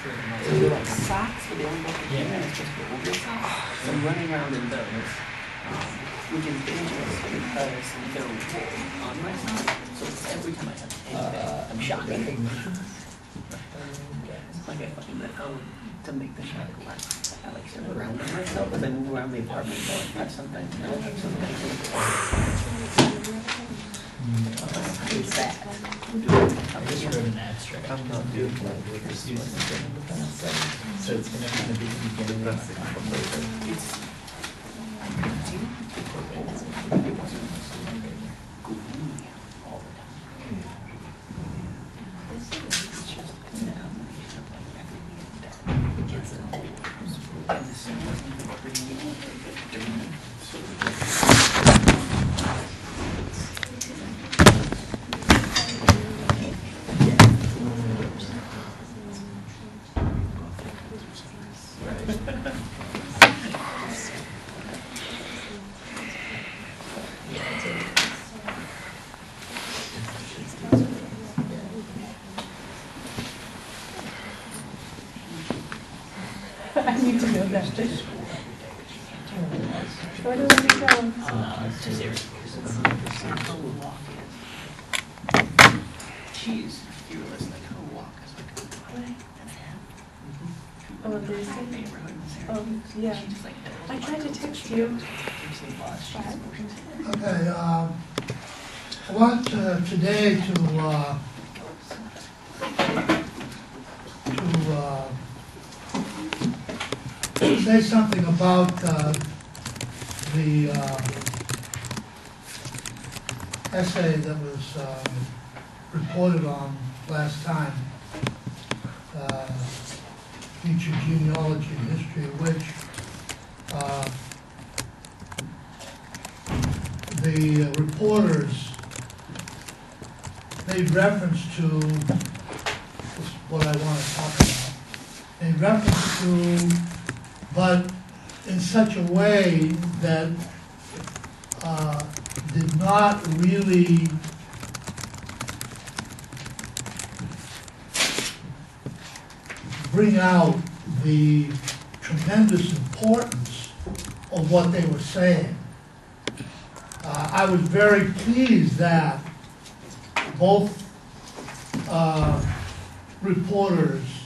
So they're like socks, but they only go for here, and it's just for older socks. So I'm running around in those, which is dangerous because they're wool on my sock. So every time I touch anything, I'm shocking. Like I fucking to make the shock less. I like to ground myself as I move around the apartment. So I touch something, I'll touch something. It's sad. I just wrote an abstract. I'm not doing that with the students. So it's going to kind of be the beginning of the conversation. I need to know that. Where do we go? It's just She's fearless, like her walk is like Oh, there's a neighborhood. Oh, yeah. I tried to text you. Okay, I want today to say something about the essay that was reported on last time, Future Genealogy and History, which the reporters made reference to what I want to talk about. Made reference to, but in such a way that did not really bring out the tremendous importance of what they were saying. I was very pleased that both reporters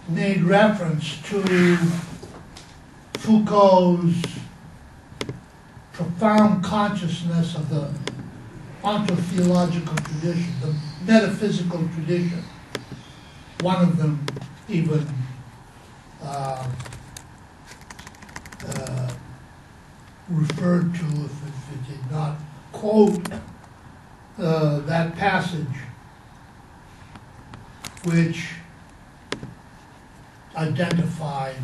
made reference to Foucault's profound consciousness of the ontotheological tradition, the metaphysical tradition. One of them even referred to, if it did not quote that passage which identified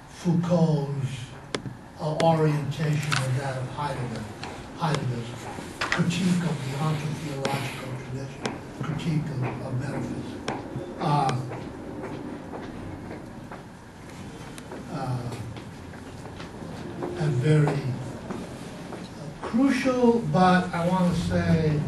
Foucault's orientation with that of Heidegger's critique of the ontotheological tradition, critique of metaphysics. And very crucial, but I want to say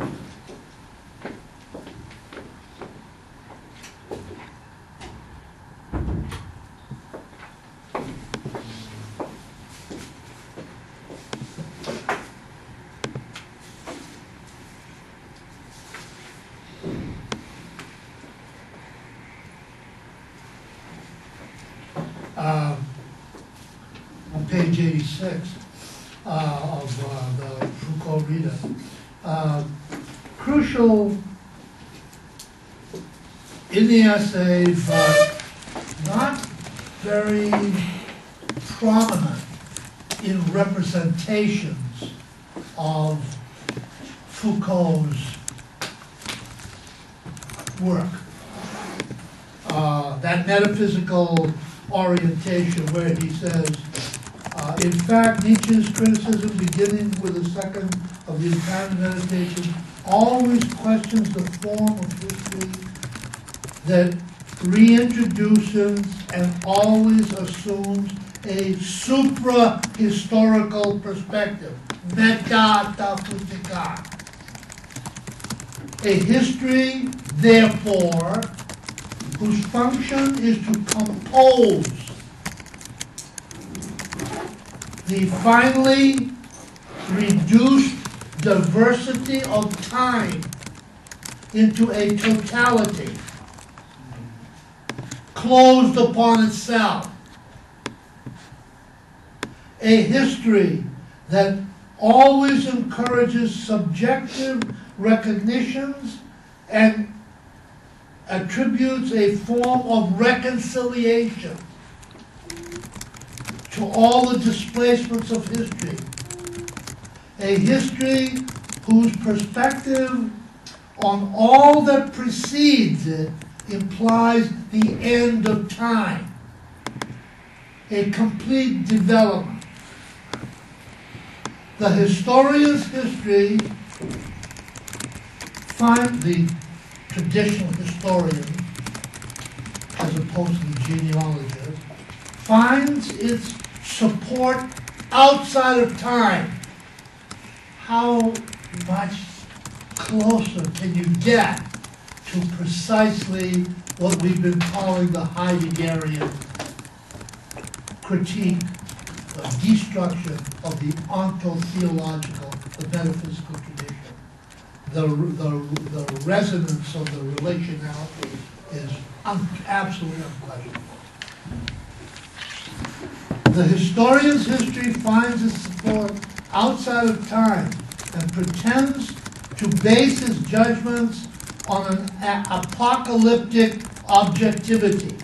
on page 86 of the Foucault Reader. Crucial in the essay, but not very prominent in representations of Foucault's work. That metaphysical orientation where he says, in fact, Nietzsche's criticism, beginning with the second of the entire meditation, always questions the form of history that reintroduces and always assumes a supra-historical perspective, metaphysica. A history, therefore, whose function is to compose the finely reduced diversity of time into a totality, closed upon itself. A history that always encourages subjective recognitions and attributes a form of reconciliation to all the displacements of history. A history whose perspective on all that precedes it implies the end of time, a complete development. The historian's history, the traditional historian, as opposed to the genealogist, finds its support outside of time. How much closer can you get to precisely what we've been calling the Heideggerian critique, destruction of the ontotheological, the metaphysical tradition? The resonance of the relationality is absolutely unquestionable. The historian's history finds its support outside of time and pretends to base its judgments on an apocalyptic objectivity.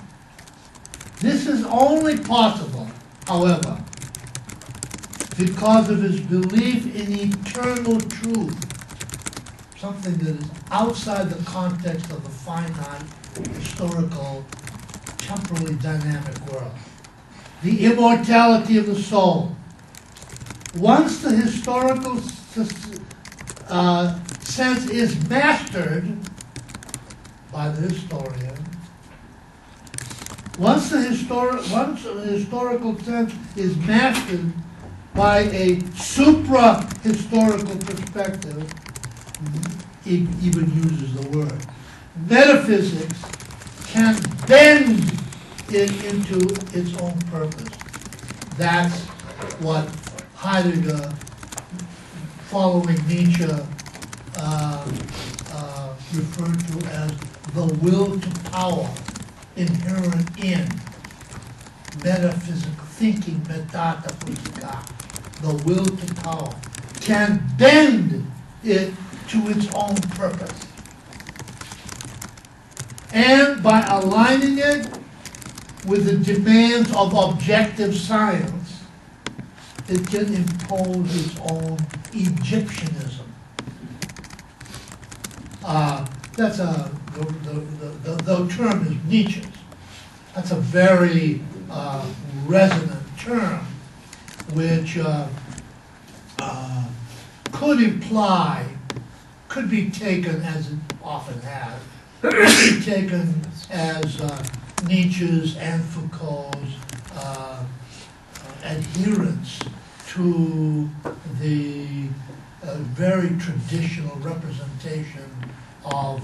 This is only possible, however, because of his belief in eternal truth, something that is outside the context of the finite, historical, temporally dynamic world. The immortality of the soul. Once the historical sense is mastered by the historian, once the historical sense is mastered by a supra-historical perspective, it even uses the word, metaphysics can bend it into its own purpose. That's what Heidegger, following Nietzsche, referred to as the will to power inherent in metaphysical thinking, metaphysica, the will to power, can bend it to its own purpose. And by aligning it with the demands of objective science, it can impose its own Egyptianism. That's the term is Nietzsche's. That's a very resonant term, which could imply, could be taken, as it often has, could be taken as Nietzsche's and Foucault's adherence to the very traditional representation of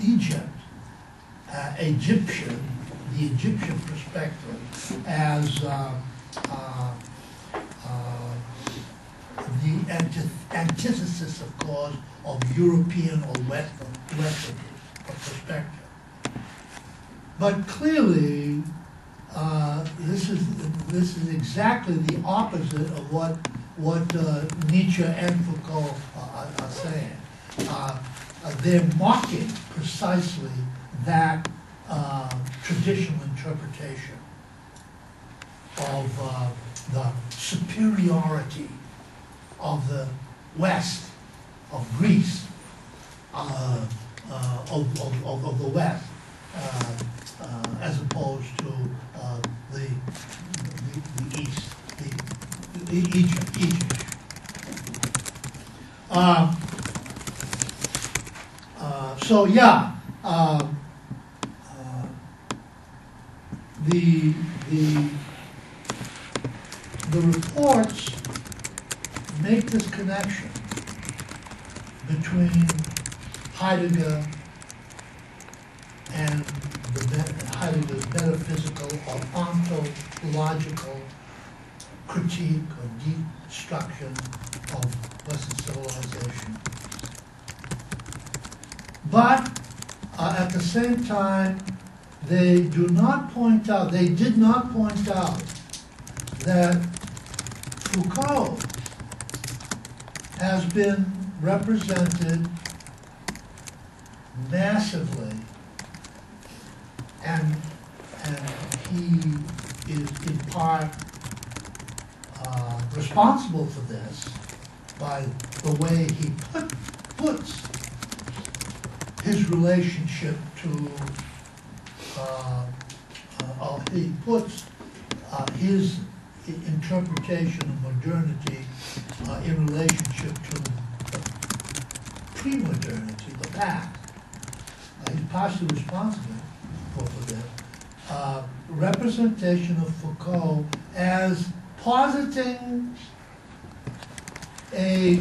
Egypt, the Egyptian perspective as the antithesis, of course, of European or Western perspective. But clearly, this is exactly the opposite of what Nietzsche and Foucault are saying. They're mocking precisely that traditional interpretation of the superiority of the West, of Greece, of the West, as opposed to the East, Egypt. So yeah, the reports make this connection between Heidegger and Heidegger's metaphysical or ontological critique or destruction of Western civilization. But at the same time, they did not point out that Foucalt has been represented massively, and he is in part responsible for this by the way he puts his relationship to, he puts his interpretation of modernity in relationship to pre-modernity, the past. He's partially responsible for this. Representation of Foucalt as positing a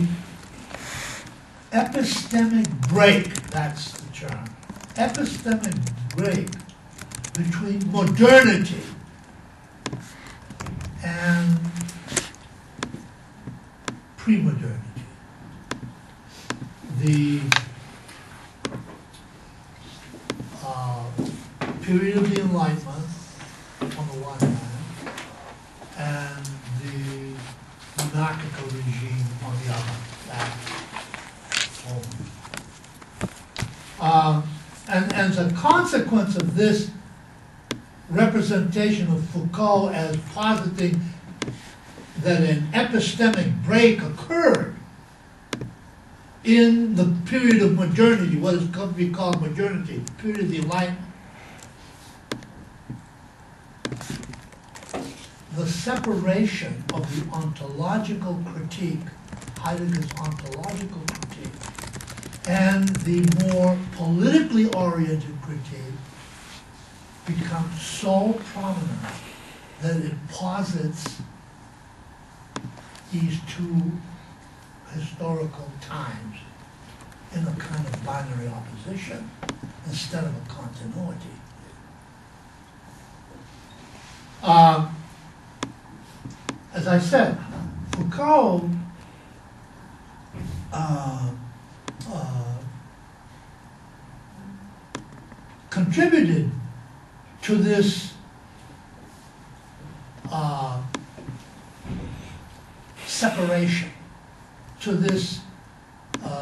epistemic break, that's the term, epistemic break between modernity and pre-modernity. The period of the Enlightenment on the one hand, and the monarchical regime on the other. And as a consequence of this representation of Foucalt as positing that an epistemic break occurred in the period of modernity, what is come to be called modernity, the period of the Enlightenment, the separation of the ontological critique, Heidegger's ontological critique, and the more politically oriented critique becomes so prominent that it posits these two historical times in a kind of binary opposition instead of a continuity. As I said, Foucalt contributed to this separation, to this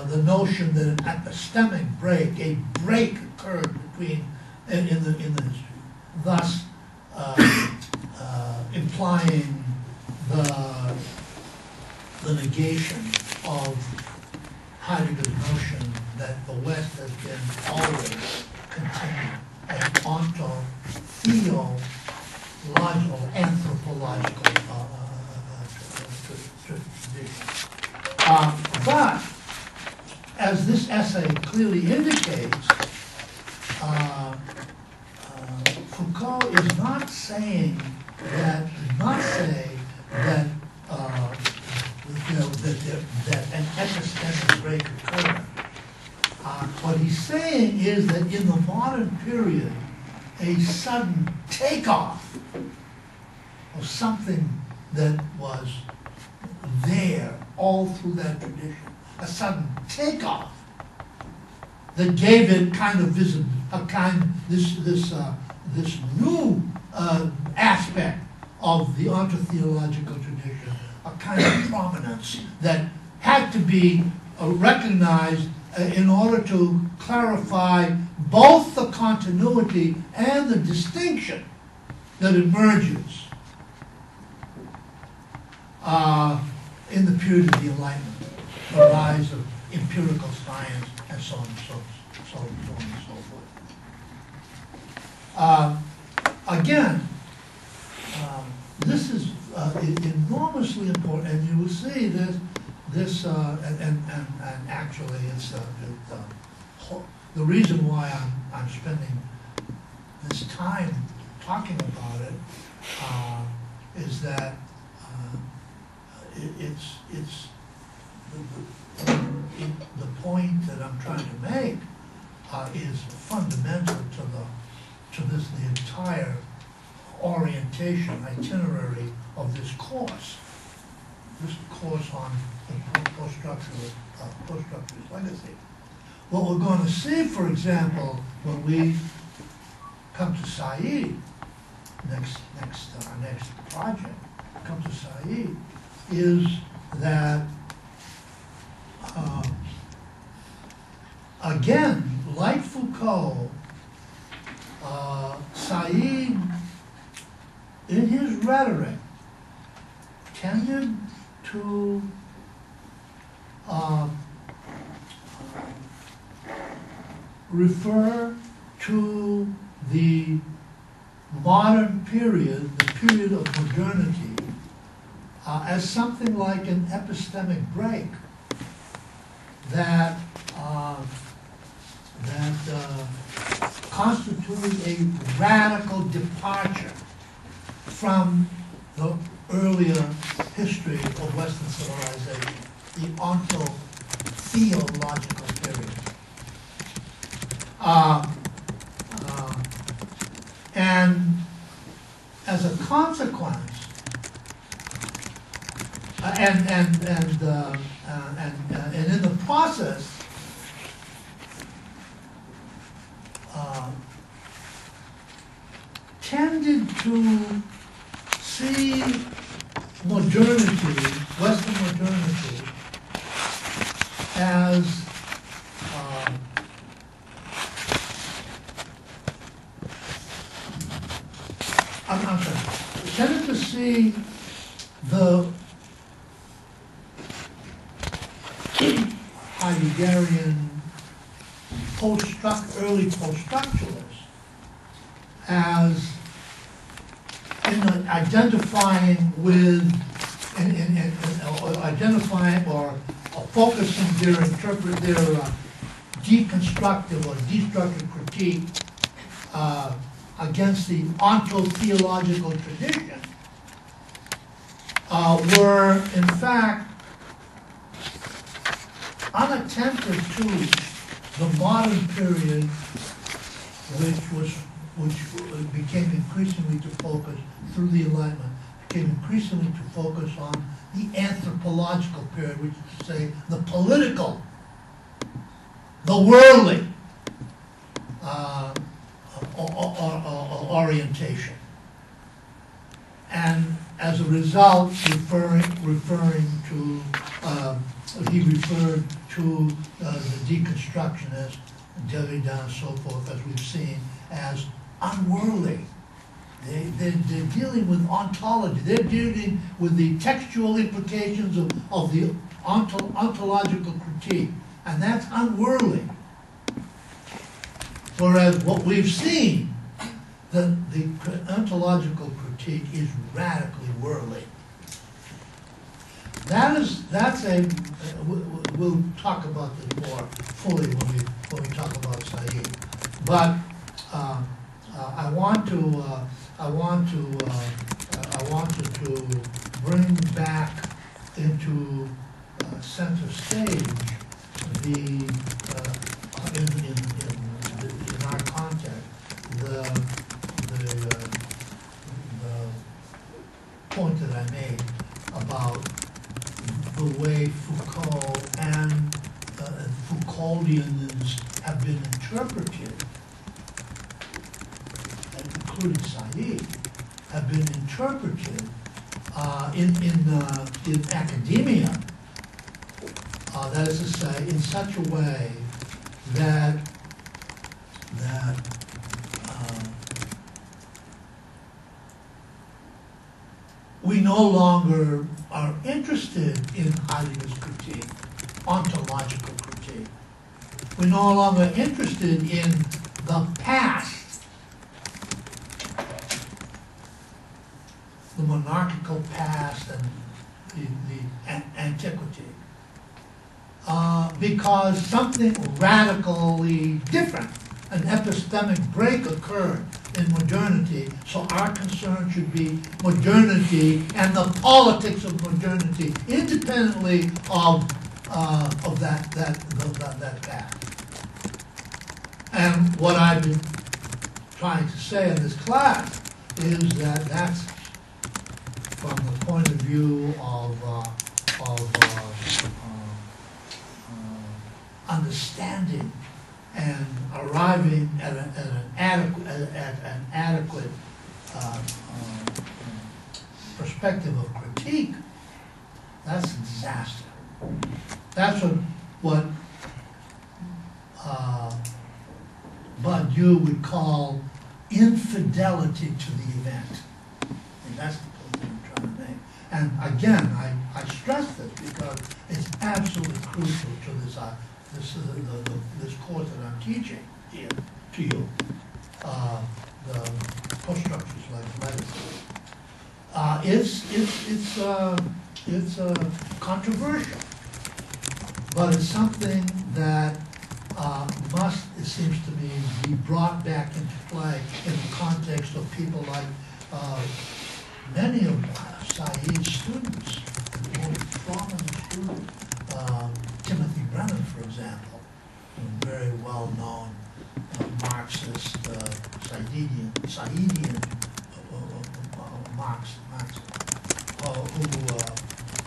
the notion that an epistemic break, a break occurred between in the history, thus implying the negation of Heidegger's notion that the West has been always continued as ontological, anthropological tradition. But as this essay clearly indicates, Foucalt is not saying that, that an epistemic break occurred. What he's saying is that in the modern period, a sudden takeoff of something that was there all through that tradition, a sudden takeoff that gave it kind of this new aspect of the ontotheological tradition, a kind of prominence that had to be recognized in order to clarify both the continuity and the distinction that emerges in the period of the Enlightenment, the rise of empirical science, and so on and so forth. Again, this is enormously important, and you will see this, and actually, it's the reason why I'm spending this time talking about it is that it's the point that I'm trying to make is fundamental to the entire orientation, itinerary of this course. This course on the post-structuralist legacy. What we're going to see, for example, when we come to Said, our next project, come to Said, is that again, like Foucalt, Said, in his rhetoric, tended to refer to the modern period, the period of modernity, as something like an epistemic break that constituted a radical departure from the earlier history of Western civilization, the onto-theological period. And as a consequence, and in the process, tended to see modernity, Western modernity, as I'm sorry, tended to see the Heideggerian early post-structuralists as in identifying with, identifying or focusing their deconstructive or destructive critique against the onto-theological tradition, were in fact unattentive to the modern period, which became increasingly to focus through the Enlightenment, became increasingly to focus on the anthropological period, which is to say the political, the worldly orientation, and as a result, referring to he referred to the deconstructionists, Derrida and so forth, as we've seen, as unworldly. They're dealing with ontology. They're dealing with the textual implications of the ontological critique, and that's unworldly. Whereas what we've seen, the ontological critique is radically worldly. We'll talk about this more fully when we talk about Said. But I wanted to bring back into center stage in our context the point that I made about the way Foucalt and Foucauldians have been interpreted, including Said, have been interpreted in academia. That is to say, in such a way that we no longer are interested in Heidegger's critique, ontological critique. We're no longer interested in the past, the monarchical past and the antiquity, because something radically different, an epistemic break occurred in modernity, so our concern should be modernity and the politics of modernity, independently of of that path. And what I've been trying to say in this class is that that's from the point of view of understanding and arriving at an adequate perspective of critique. That's a disaster. That's what Badiou would call infidelity to the event. And that's the point I'm trying to make. And again, I stress this because it's absolutely crucial to this course that I'm teaching here to you, the post-structures like medicine. It's controversial, but it's something that must, it seems to me, be brought back into play in the context of people like many of Said's students, most prominent students, Timothy Brennan, for example, a very well-known Marxist, Saidian Marxist,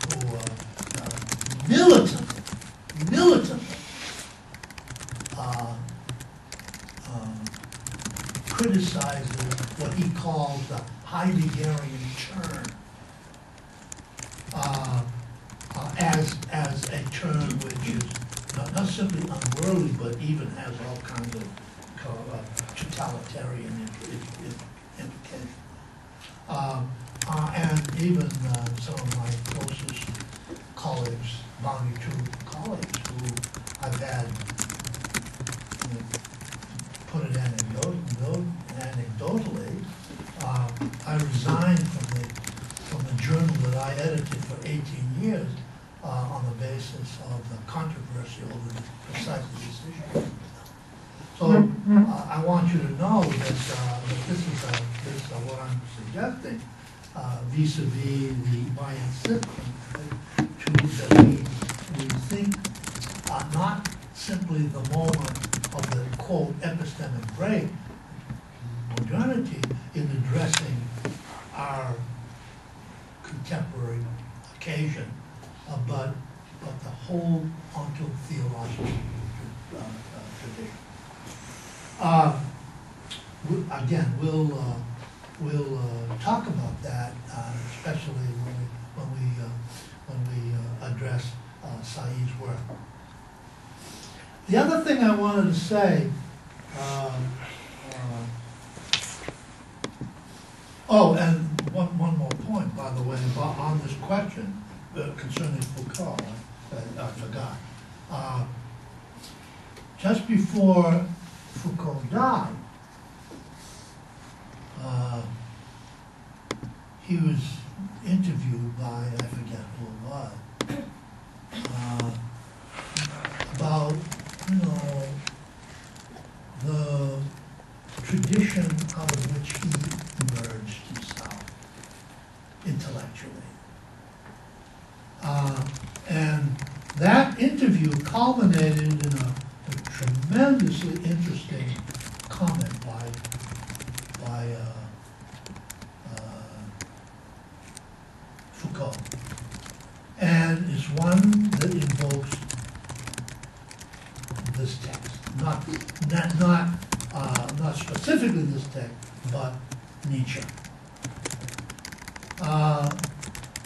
who militantly criticizes what he calls the Heideggerian turn as a turn which is not simply unworldly, but even has all kinds of totalitarian implications. And even some of my closest colleagues, Boundary 2 colleagues, who I've had, put it anecdotally, I resigned from the journal that I edited for 18 years on the basis of the controversy over precisely this issue. So I want you to know that this is what I'm suggesting vis-a-vis my insistence that we think not simply the moment of the quote epistemic break, modernity, in addressing our contemporary occasion, but the whole ontotheological tradition. Again, we'll talk about that, especially when we address Said's work. The other thing I wanted to say, and one more point, by the way, on this question concerning Foucalt, I forgot. Just before Foucalt died, he was interviewed by, I forget who it was, about, the tradition out of which he emerged himself intellectually. And that interview culminated in a tremendously interesting comment by Foucalt, and it's one that invokes this text, not specifically this text, but Nietzsche.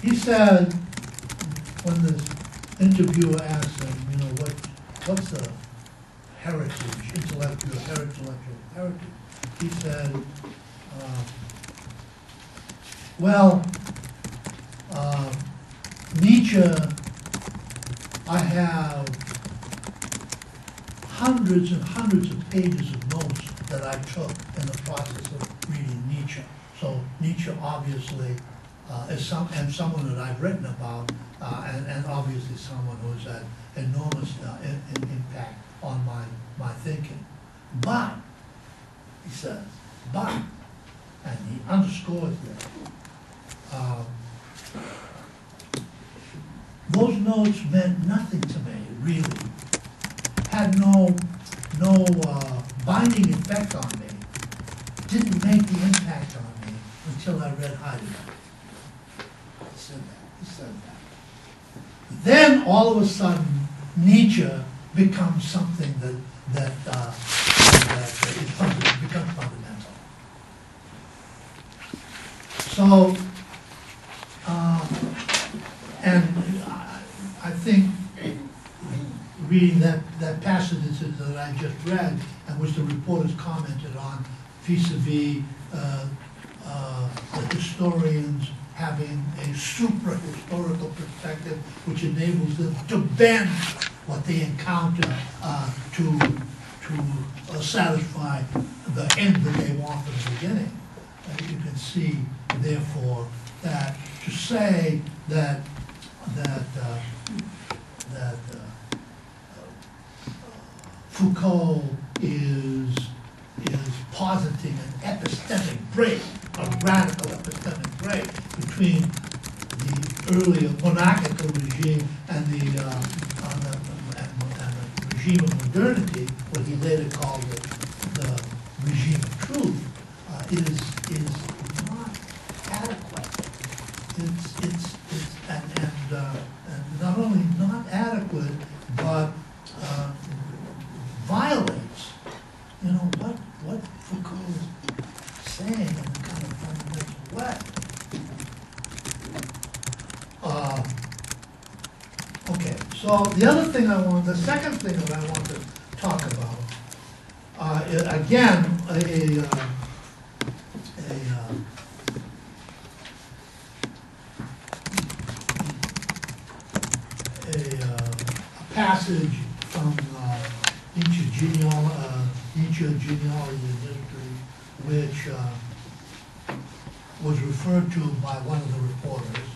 He said, when this interviewer asked him, what's the heritage, intellectual heritage? He said, Nietzsche, I have hundreds and hundreds of pages of notes that I took in the process of reading Nietzsche. So Nietzsche obviously is someone that I've written about, and obviously someone who's had enormous impact on my thinking. But, he says, and he underscores that, those notes meant nothing to me, really. Had no binding effect on me. Didn't make the impact on me until I read Heidegger. He said that. Then all of a sudden, Nietzsche becomes something that becomes fundamental. So, and I think reading that passage that I just read, and which the reporters commented on, vis-a-vis the historians having a supra-historical perspective which enables them to bend what they encounter to satisfy the end that they want from the beginning. You can see, therefore, that to say that Foucalt is positing an epistemic break, a radical epistemic break between the earlier monarchical regime and the regime of modernity, what he later called the regime of truth, is not adequate. And not only not adequate, but violates, what Foucault is saying in a kind of fundamental way. Okay, so the second thing that I want to talk about, again, a passage from Nietzsche's Genealogy and History, which was referred to by one of the reporters.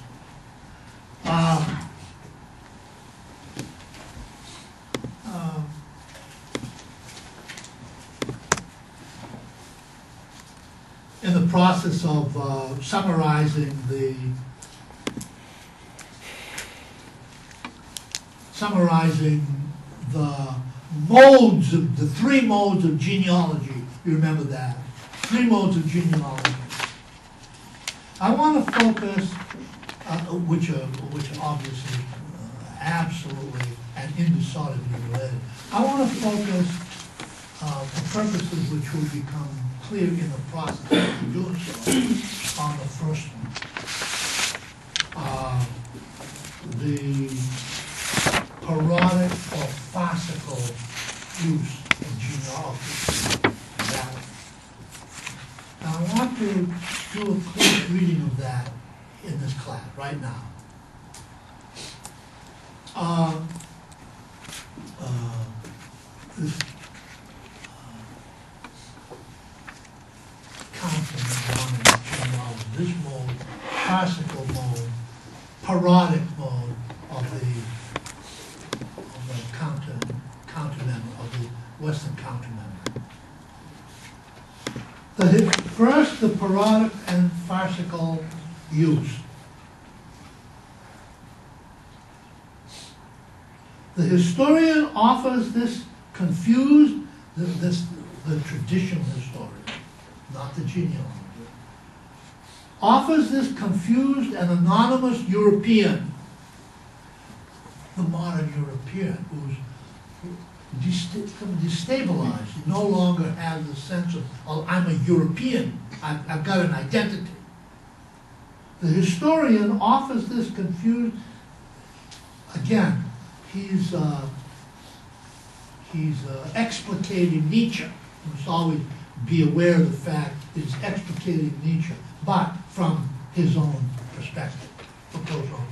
In the process of summarizing the three modes of genealogy. You remember that? 3 modes of genealogy. I want to focus, which are obviously absolutely and indissolubly related. I want to focus, for purposes which will become clear in the process of doing so, on the first one. The parodic or farcical use of genealogy. Now I want to do a quick reading of that in this class right now. This this mode, farcical mode, parodic mode of the counter-memory, of the Western counter-memory. First, the parodic and farcical use. The historian offers this confused, the traditional historian, not the genealogist, offers this confused and anonymous European, the modern European, who's destabilized. He no longer has the sense of, oh, I'm a European, I've got an identity. The historian offers this confused, again, he's explicating Nietzsche. You must always be aware of the fact that he's explicating Nietzsche, but from his own perspective, Foucault's own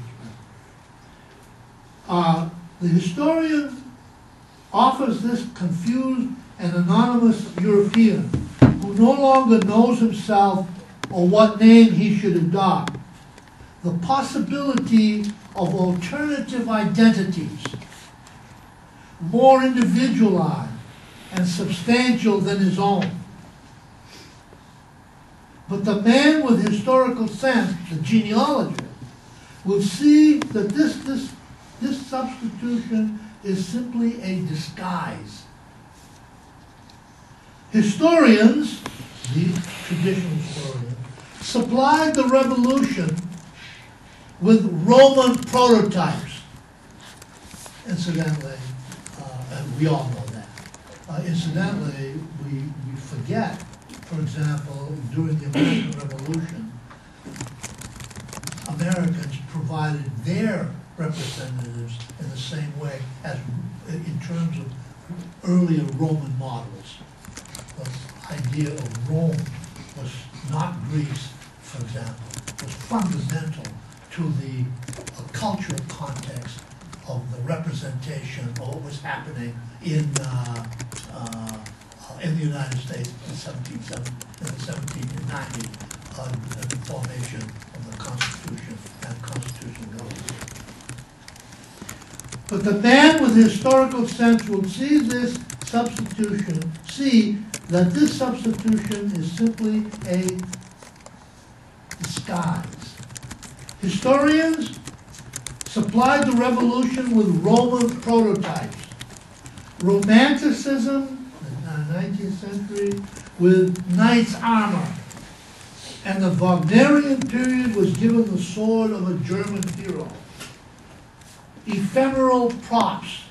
perspective. The historian offers this confused and anonymous European who no longer knows himself or what name he should adopt the possibility of alternative identities, more individualized and substantial than his own. But the man with historical sense, the genealogist, will see that this This substitution is simply a disguise. Historians, these traditional historians, supplied the revolution with Roman prototypes. Incidentally, and we all know that. Incidentally, we forget, for example, during the American Revolution, Americans provided their representatives in the same way as in terms of earlier Roman models. The idea of Rome was not Greece, for example, was fundamental to the cultural context of the representation of what was happening in the United States in the 1790s, the formation of the Constitution and constitutional government. But the man with historical sense will see this substitution, see that this substitution is simply a disguise. Historians supplied the revolution with Roman prototypes. Romanticism, in the 19th century, with knight's armor. And the Wagnerian period was given the sword of a German hero. Ephemeral props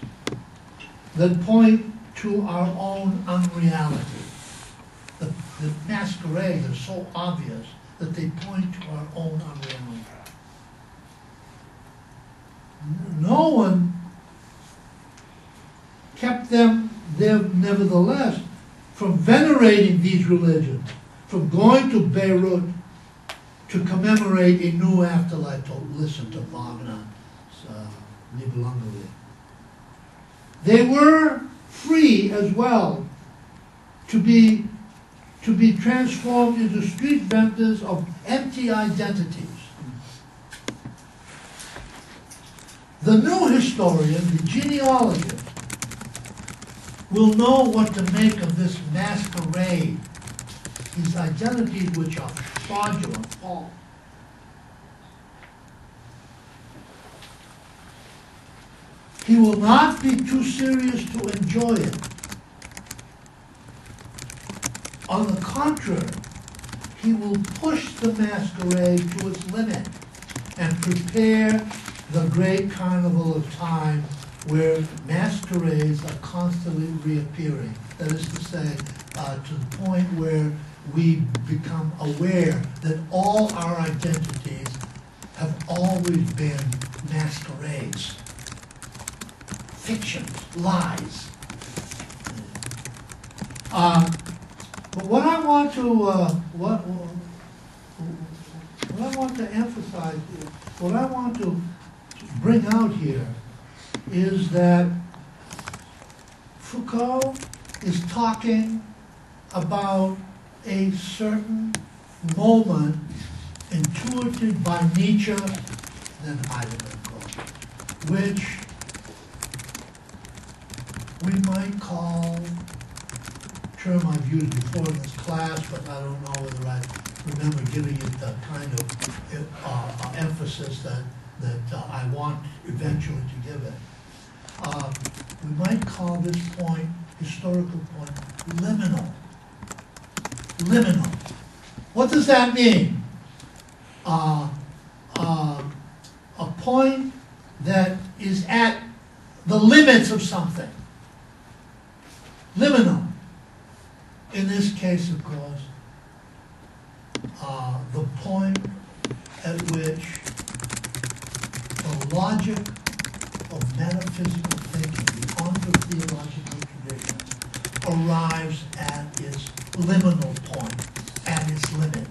that point to our own unreality. The masquerades are so obvious that they point to our own unreality. No one kept them there, nevertheless, from venerating these religions, from going to Beirut to commemorate a new afterlife, to listen to Wagner's Nibelungeli. They were free as well to be transformed into street vendors of empty identities. The new historian, the genealogist, will know what to make of this masquerade, these identities which are fraudulent, false. He will not be too serious to enjoy it. On the contrary, he will push the masquerade to its limit and prepare the great carnival of time where masquerades are constantly reappearing. That is to say, to the point where we become aware that all our identities have always been masquerades, fictions, lies. But what I want to emphasize, what I want to bring out here is that Foucalt is talking about a certain moment intuited by Nietzsche, then Heidegger, which we might call, term I've used before in this class, but I don't know whether I remember giving it the kind of emphasis that I want eventually to give it. We might call this point, historical point, liminal. Liminal. What does that mean? A point that is at the limits of something. Liminal. In this case, of course, the point at which the logic of metaphysical thinking, the ontological tradition, arrives at its liminal point, at its limit.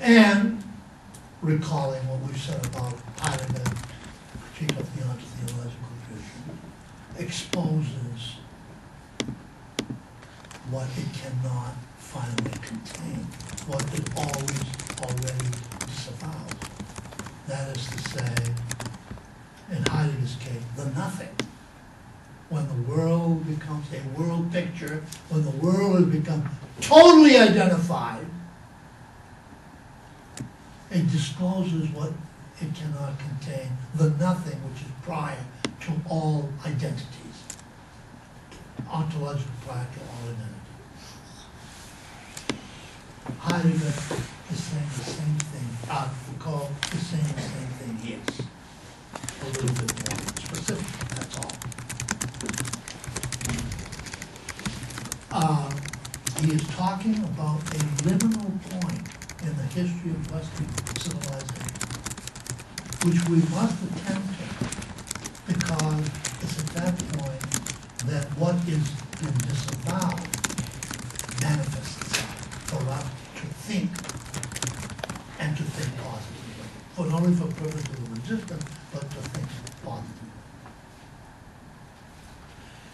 And, recalling what we said about Heidegger, critique of the ontological tradition, exposes what it cannot finally contain, what it already disavows. That is to say, in Heidegger's case, the nothing. When the world becomes a world picture, when the world has become totally identified, it discloses what it cannot contain, the nothing which is prior to all identities. Ontological prior to all identity. Heidegger is saying the same thing. Foucalt is saying the same thing. Yes, a little bit more specific. That's all. He is talking about a liminal point in the history of Western civilization, which we must attend to, because it's at that point that what is been disavowed manifests itself for us to think and to think positively, for not only for purposes of resistance, but to think positively.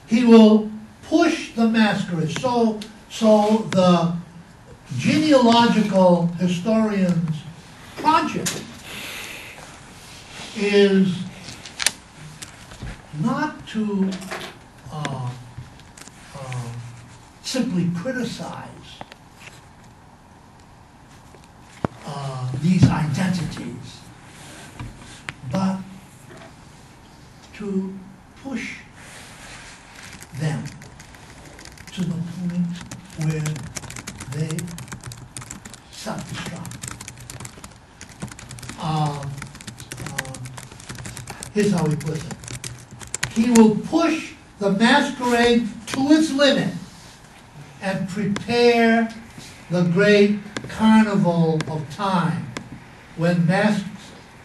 He will push the masquerade. So the genealogical historian's project is not to simply criticize these identities, but to push them to the point where they self-destruct. Here's how he puts it. He will push the masquerade to its limit and prepare the great carnival of time when masks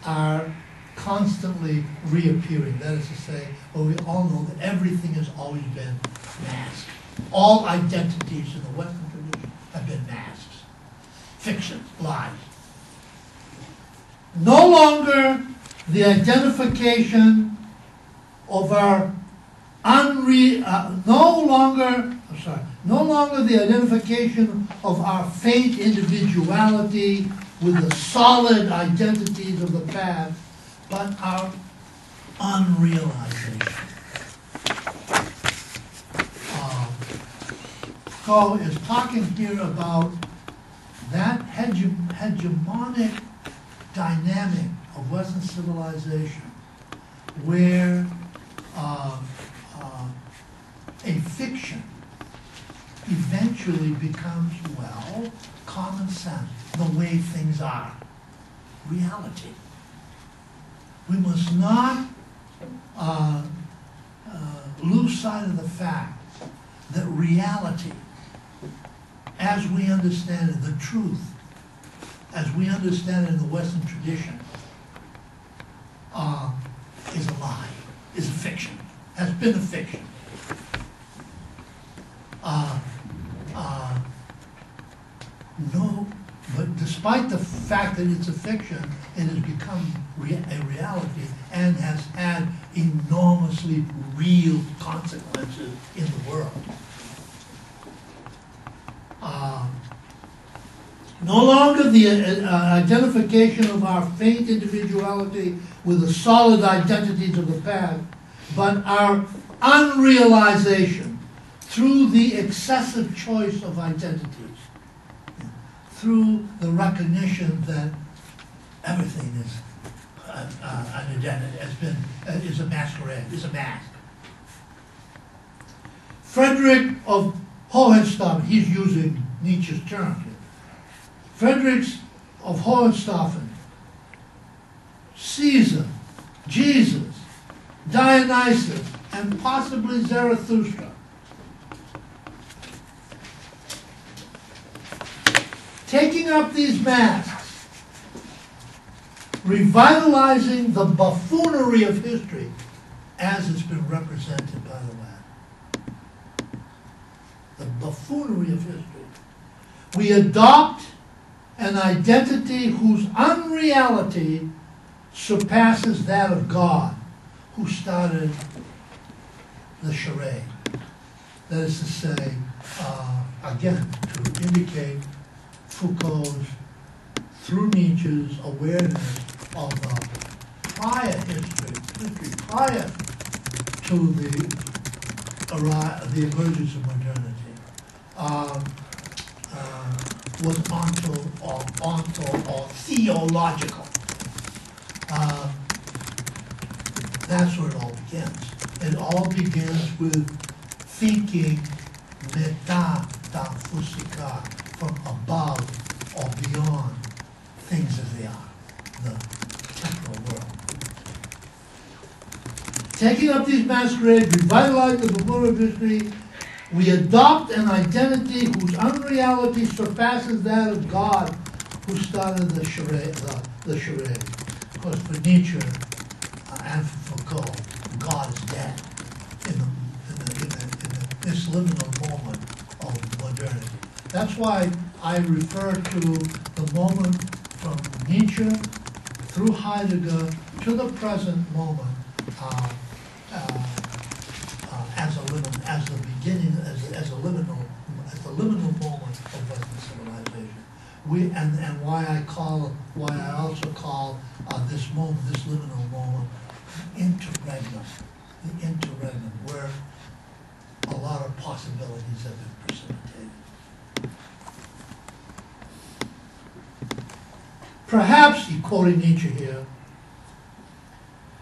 are constantly reappearing. That is to say, well, we all know that everything has always been masked. All identities in the Western tradition have been masks, fiction, lies. No longer the identification of our no longer the identification of our faint individuality with the solid identities of the past, but our unrealization. Foucault is talking here about that hegemonic dynamic of Western civilization where a fiction eventually becomes, well, common sense, the way things are, reality. We must not lose sight of the fact that reality, as we understand it, the truth, as we understand it in the Western tradition, is a lie, is a fiction, has been a fiction. No, but despite the fact that it's a fiction, it has become a reality and has had enormously real consequences in the world. No longer the identification of our faint individuality with the solid identities of the past, but our unrealization through the excessive choice of identities, through the recognition that everything is an identity, is a masquerade, is a mask. Frederick of Hohenstaufen, he's using Nietzsche's term here. Frederick of Hohenstaufen, Caesar, Jesus, Dionysus, and possibly Zarathustra. Taking up these masks, revitalizing the buffoonery of history as it's been represented by the West. The buffoonery of history. We adopt an identity whose unreality surpasses that of God, who started the charade. That is to say, again, to indicate Foucault's, through Nietzsche's awareness of the prior history prior to the emergence of modernity, was onto or theological. That's where it all begins. It all begins with thinking metaphysica, from above or beyond things as they are, the temporal world. Taking up these masquerades, revitalizing the memorial of history, we adopt an identity whose unreality surpasses that of God, who started the charade. Of course, for Nietzsche and for Foucalt, God is dead in this liminal moment of modernity. That's why I refer to the moment from Nietzsche through Heidegger to the present moment as the beginning, as the liminal moment of Western civilization. And why I also call this moment, this liminal moment, interregnum, the interregnum, where a lot of possibilities have been precipitated. Perhaps, quoting Nietzsche here,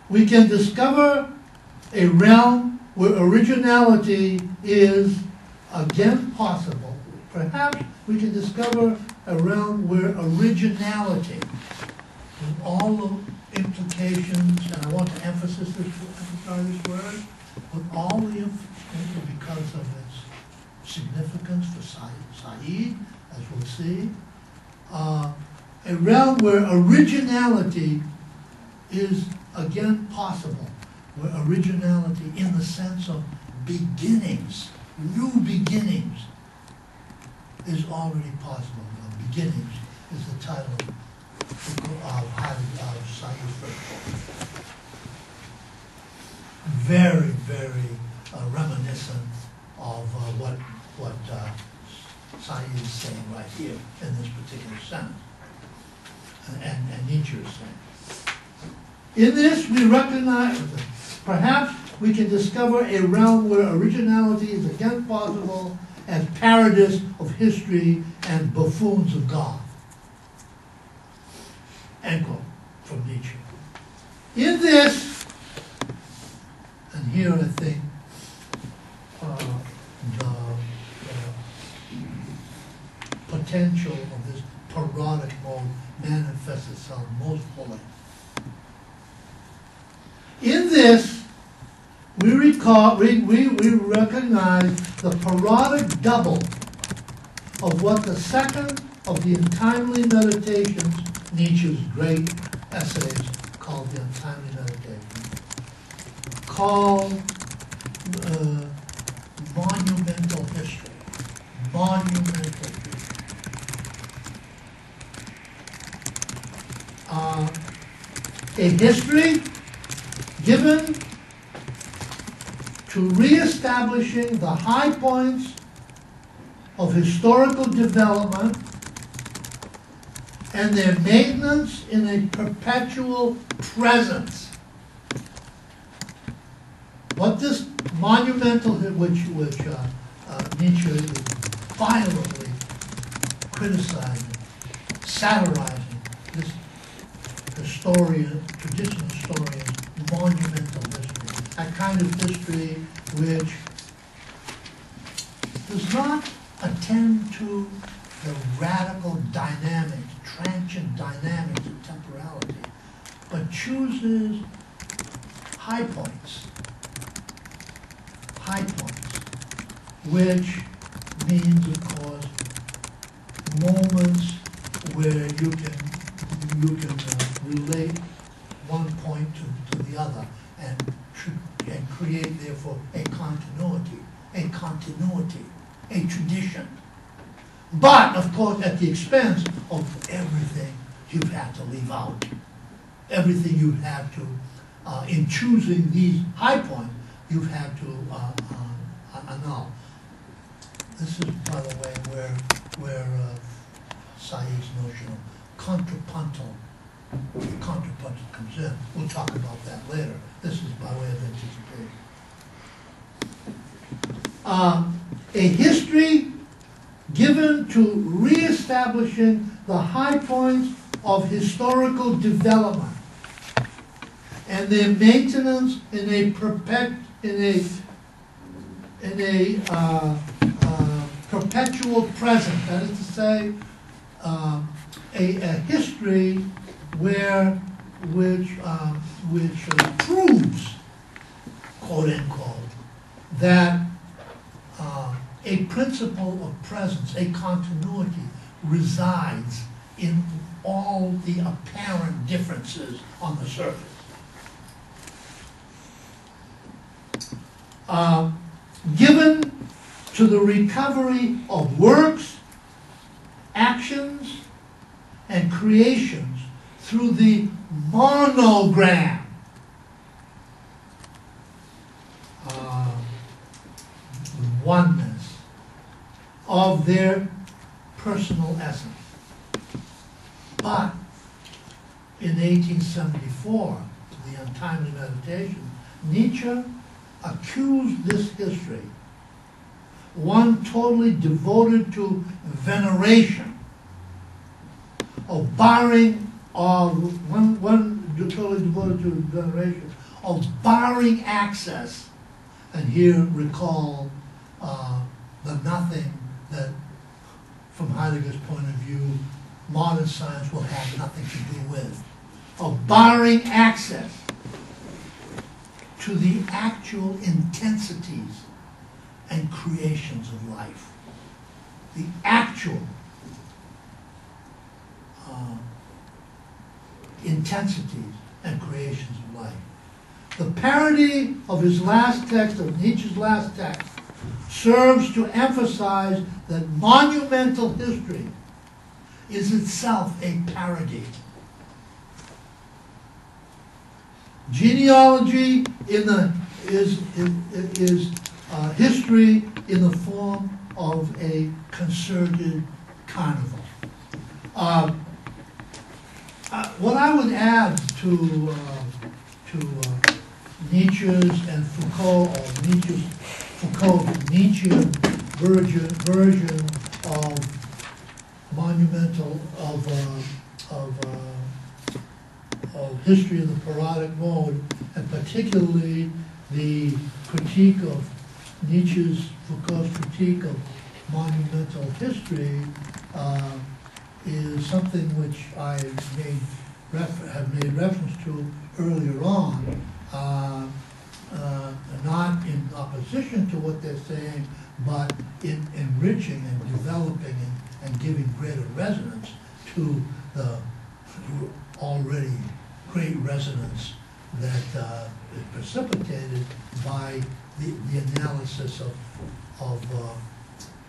we can discover a realm where originality is again possible. Perhaps we can discover a realm where originality, with all the implications, and I want to emphasize this word, with all the implications because of its significance for Said, as we'll see, a realm where originality is again possible, where originality in the sense of beginnings, new beginnings, is already possible. Beginnings is the title of Said's first book. Very, very reminiscent of what Said is saying right here in this particular sentence, and Nietzsche is saying. In this, we recognize, perhaps we can discover a realm where originality is again possible as parodies of history and buffoons of God. End quote from Nietzsche. In this, and here I think the potential of this parodic mode manifests itself most fully. In this, we recognize the parodic double of what the second of the untimely meditations, Nietzsche's great essays called the untimely meditations, called monumental history. Monumental history. A history given to reestablishing the high points of historical development and their maintenance in a perpetual presence. What this monumental, which Nietzsche is violently criticizing, satirizing, this traditional historian, monumental history, that kind of history which does not attend to the radical dynamics, transient dynamics of temporality, but chooses high points, which means, of course, moments where you can relate one point to the other and create, therefore, a continuity, a tradition. But, of course, at the expense of everything you've had to leave out. Everything you have to, in choosing these high points, you've had to annul. This is, by the way, where Said's notion of contrapuntal comes in. We'll talk about that later. This is by way of anticipation. A history given to reestablishing the high points of historical development and their maintenance in a perpetual present. That is to say, a history which proves, quote unquote, that a principle of presence, a continuity, resides in all the apparent differences on the surface. Given to the recovery of works, actions, and creations through the monogram. Oneness of their personal essence. But in 1874, the Untimely Meditation, Nietzsche accused this history, one totally devoted to veneration, of barring, totally devoted to veneration, of barring access, and here recall the nothing that, from Heidegger's point of view, modern science will have nothing to do with, of barring access to the actual intensities and creations of life. The actual intensities and creations of life. The parody of his last text, of Nietzsche's last text, serves to emphasize that monumental history is itself a parody. Genealogy is history in the form of a concerted carnival. What I would add to Nietzsche's and Foucault, or Foucault-Nietzschean version of monumental of history of the parodic mode, and particularly the critique of Foucault's critique of monumental history, is something which I have made reference to earlier on, not in opposition to what they're saying, but in enriching and developing and giving greater resonance to the already great resonance that is precipitated by the analysis of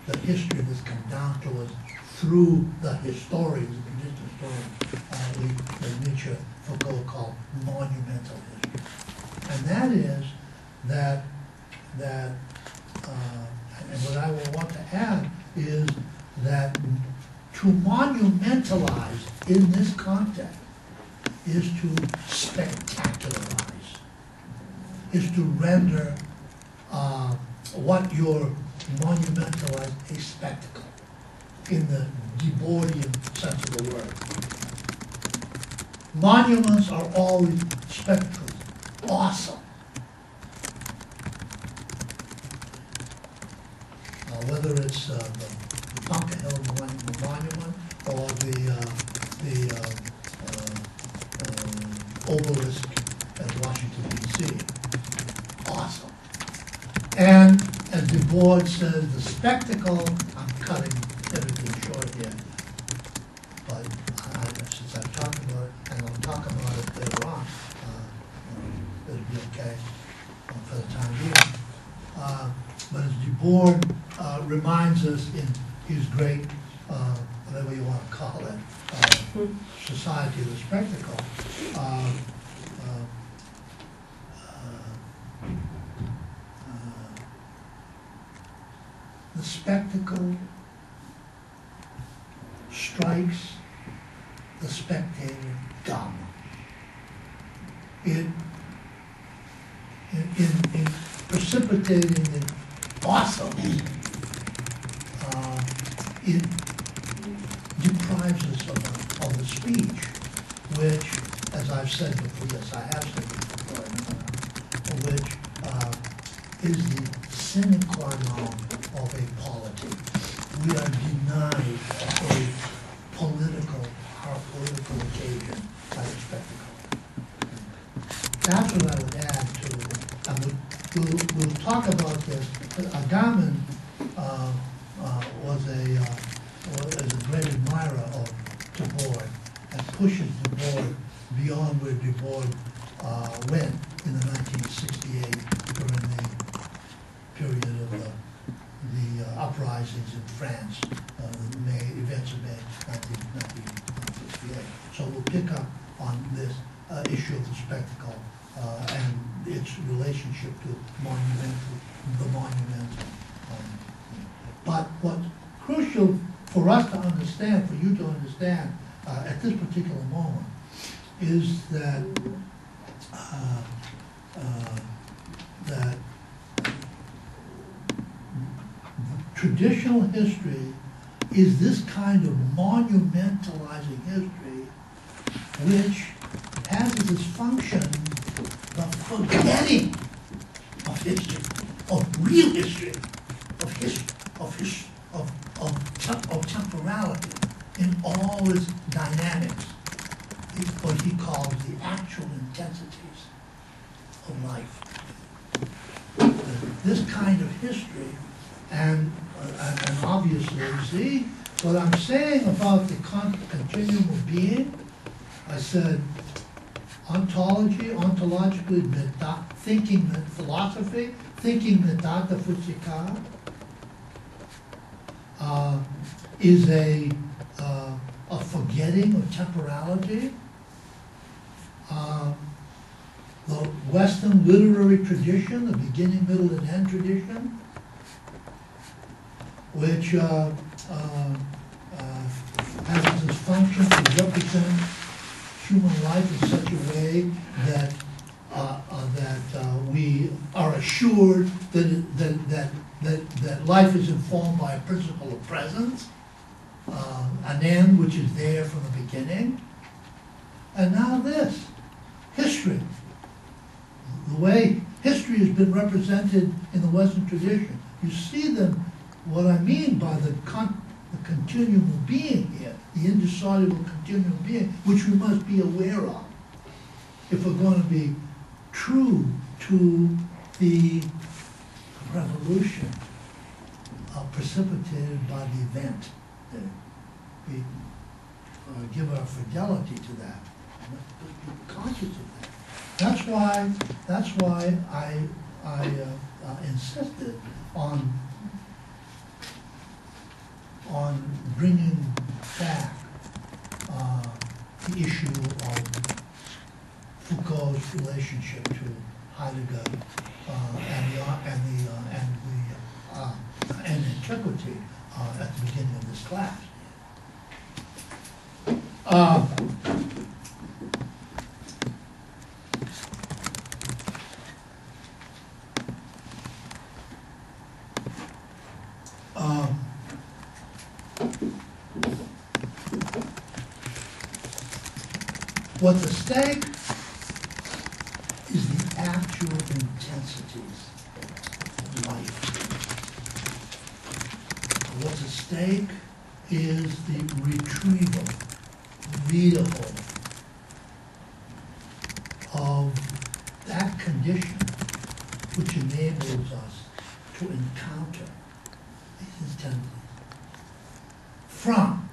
the history that's come down to us through the historians, that Nietzsche, Foucault called monumental history. And that is that and what I will want to add is that to monumentalize in this context is to spectacularize, is to render what you're monumentalized a spectacle in the Debordian sense of the word. Monuments are always spectacles, awesome. Whether it's the Bunker Hill Monument or the obelisk at Washington, D.C. Awesome. And as Du Bois says, the spectacle, I'm cutting everything short here, but since I've talked about it, and I'll talk about it later on, it'll be okay for the time being. But as Du Bois reminds us in his great, whatever you want to call it, Society of the Spectacle, the spectacle strikes the spectator dumb. In precipitating the awesome, it deprives us of the speech, which, as I've said before, yes, I have said before, which is the sine qua non of a polity. We are denied a political occasion by the spectacle. That's what I would add to, and we'll talk about this. Agamben was a great admirer of Du Bois and pushes Du Bois beyond where Du Bois went in the 1968 during the period of the uprisings in France, the events of May 1968. So we'll pick up on this issue of the spectacle and its relationship to the monumental. But what's crucial for us to understand, for you to understand at this particular moment, is that traditional history is this kind of monumentalizing history which has as its function the forgetting of history, of real history, of temporality in all its dynamics. It's what he calls the actual intensities of life. This kind of history, and obviously, see, what I'm saying about the continuum of being, I said ontologically, thinking philosophy, thinking metaphysica, is a forgetting of temporality. The Western literary tradition, the beginning, middle, and end tradition, which has as its function to represent human life in such a way that we are assured that life is informed by a principle of presence, an end which is there from the beginning. And now this, history. The way history has been represented in the Western tradition. You see what I mean by the continuum of being here, the indissoluble continuum of being, which we must be aware of if we're going to be true to the revolution precipitated by the event. We give our fidelity to that. We must be conscious of that. That's why I insisted on bringing back the issue of Foucault's relationship to Heidegger and antiquity at the beginning of this class. What's at stake is the actual intensities of life. What's at stake is the retrieval, vehicle of that condition which enables us to encounter these intensities from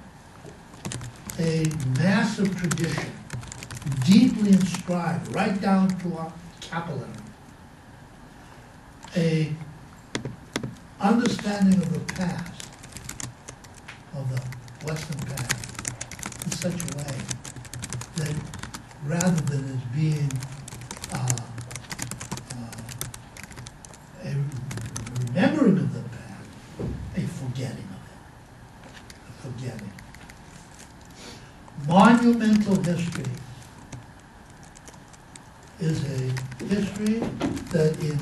a massive tradition deeply inscribed right down to our capillary, a understanding of the past, of the Western past, in such a way that rather than as being a remembering of the past, a forgetting of it, a forgetting. Monumental history is a history that in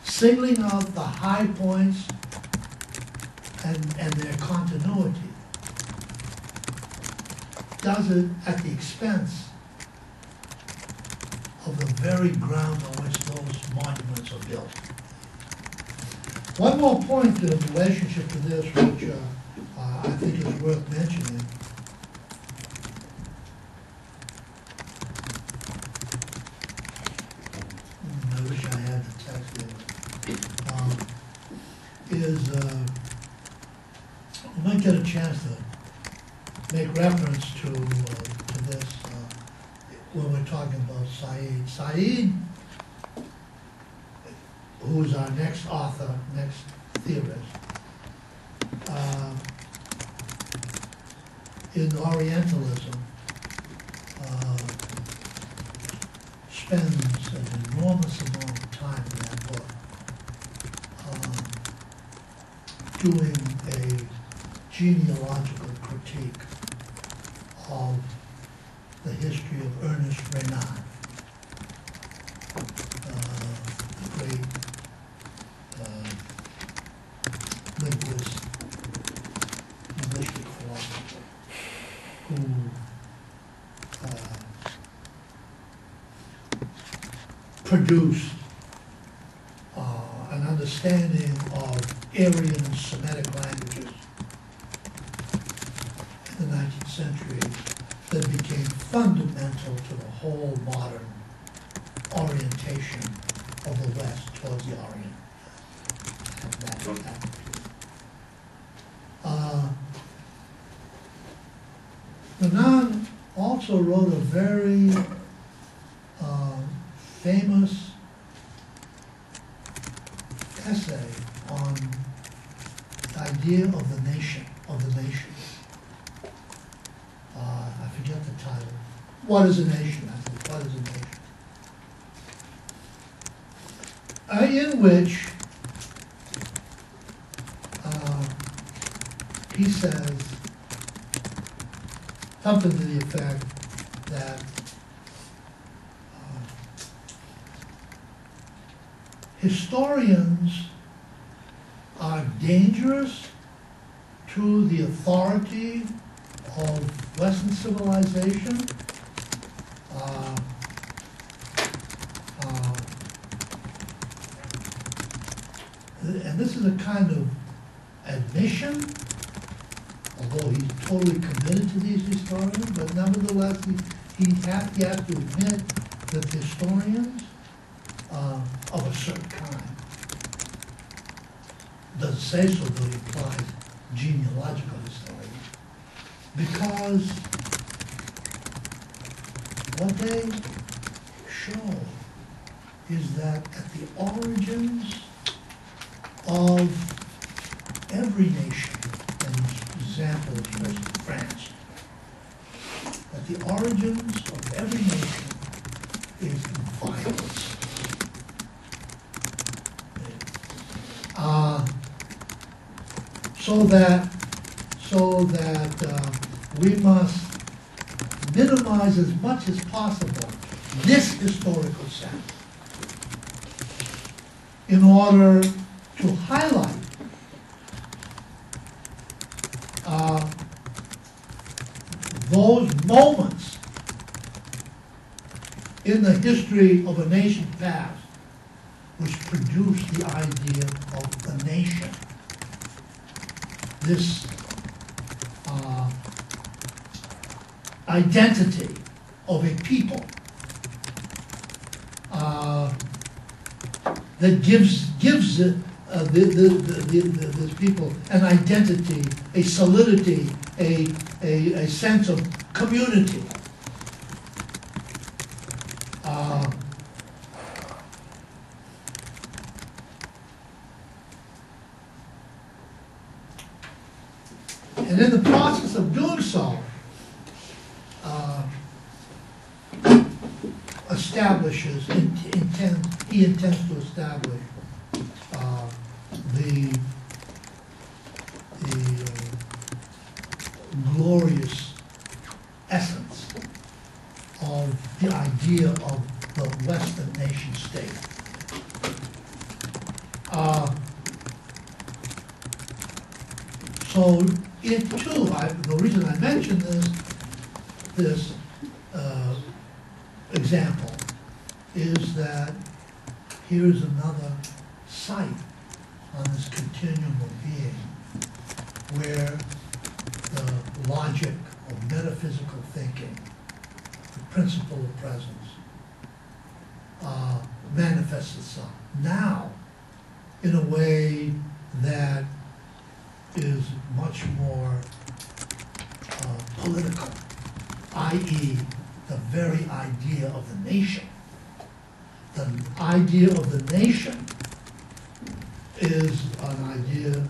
singling out the high points and their continuity does it at the expense of the very ground on which those monuments are built. One more point in relationship to this, which I think is worth mentioning. I wish I had the text there. Is we might get a chance to make reference to this when we're talking about Said. Said, who is our next author, next theorist, in Orientalism, spends an enormous amount of time in that book doing a genealogical critique of the history of Ernest Renan, the great linguist, linguistic philosopher, who produced an understanding of Aryan and Semitic languages in the 19th century that became fundamental to the whole modern orientation of the West towards the Orient. Renan also wrote a very famous essay on the idea of the nation, I forget the title. What is a nation? I think, what is a nation? In which he says something to the effect that historians are dangerous to the authority of Western civilization. And this is a kind of admission, although he's totally committed to these historians, but nevertheless he has to admit that historians of a certain kind, doesn't say so, though he implies genealogical historians, because what they show is that at the origins of every nation, an example is France, at the origins of every nation is violence. So that we must minimize as much as possible this historical sense in order to highlight those moments in the history of a nation past which produced the idea of a nation. This identity of a people that gives these people an identity, a solidity, a sense of community. And in the process of doing so, he intends to establish the glorious essence of the idea of the Western nation state. So it too, the reason I mention this example is that here's another site on this continuum of being where the logic of metaphysical thinking, the principle of presence, manifests itself now in a way that is much more political, i.e. the very idea of the nation. The idea of the nation is an idea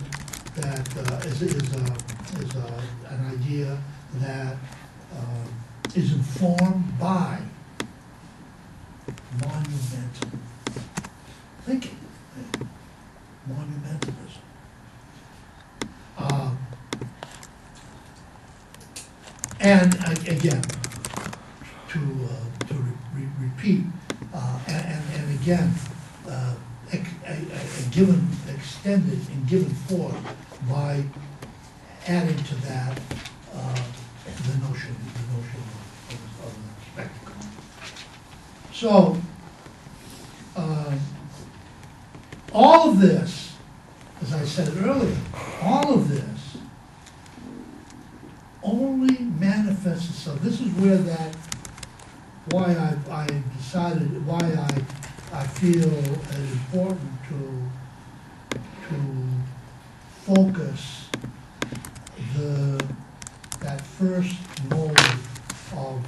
that is an idea that is informed by monumental thinking, monumentalism. And again, to repeat, and again, given extended and given forth by adding to that the notion of spectacle. So all of this, as I said earlier, all of this only manifests itself. This is where why I decided, why I feel it important to focus that first mode of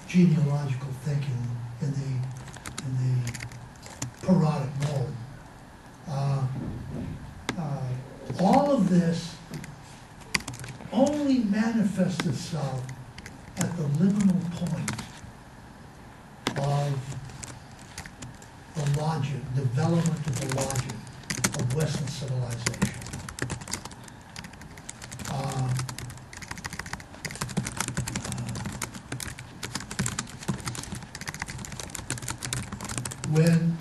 genealogical thinking in the parodic mode. All of this only manifests itself at the liminal point of the logic, development of the logic of Western civilization. When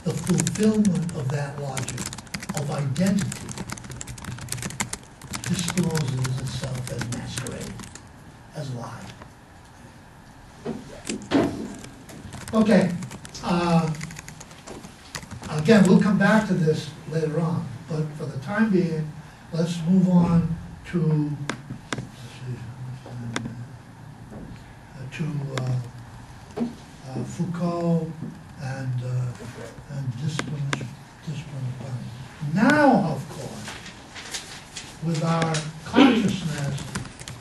the fulfillment of that logic, of identity, discloses itself as masquerade, as lie. Okay. Again, we'll come back to this later on, but for the time being, let's move on to Foucalt and discipline of punishment. Now, of course, with our consciousness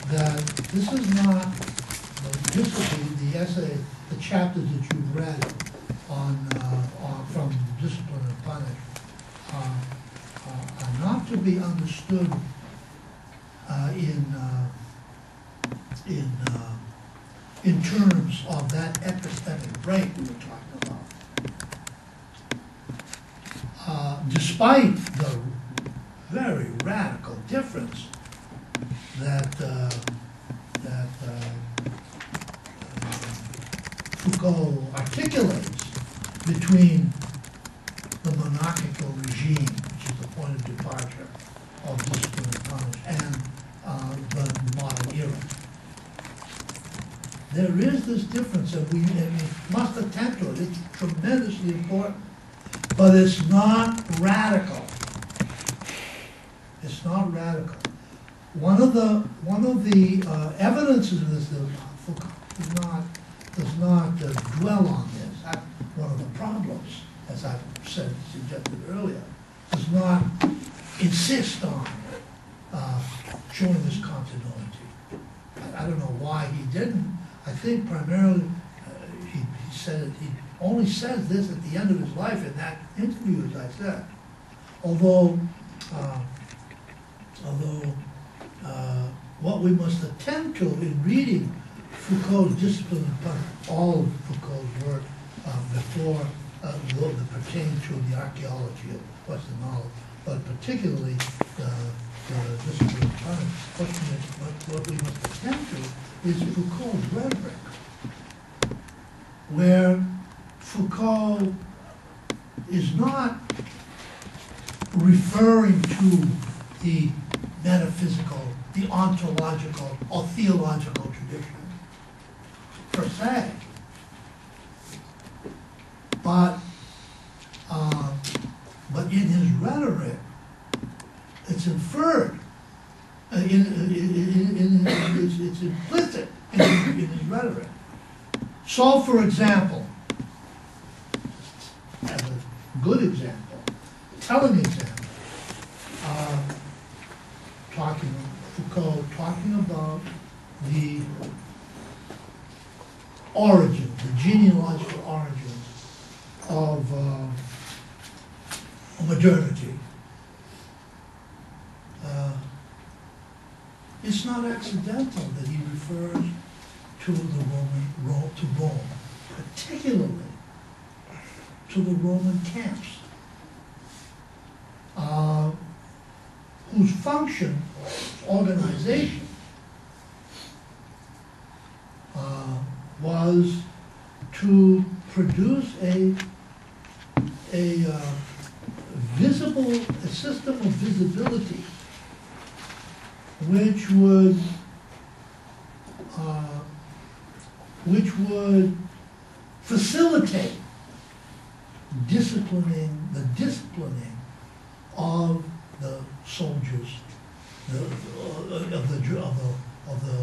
that this is not the essay, the chapters that you've read on from Discipline and Punish are not to be understood in terms of that epistemic break we were talking about. Despite the very radical difference that Foucalt articulates between the monarchical regime, which is the point of departure of Discipline and Punish, and the modern era. There is this difference, and we must attend to it. It's tremendously important, but it's not radical. It's not radical. One of the evidences of this that Foucalt does not dwell on this. That's one of the problems, as I've suggested earlier, does not insist on showing this continuity. I don't know why he didn't. I think primarily he only says this at the end of his life in that interview, as I said. Although what we must attend to in reading Foucault's Discipline and Punishment, all of Foucault's work before that pertain to the archaeology of Western knowledge, but particularly the Discipline and Punishment, what we must attend to is Foucault's rhetoric, where Foucault is not referring to the metaphysical, the ontological, or theological tradition per se. but in his rhetoric, it's inferred. It's implicit in his rhetoric. So, for example, as a good example, telling example, Foucalt talking about the origin, the genealogical origins of modernity. It's not accidental that he refers to Rome, particularly to the Roman camps, whose function, organization, was to produce a system of visibility which would facilitate the disciplining of the soldiers, of the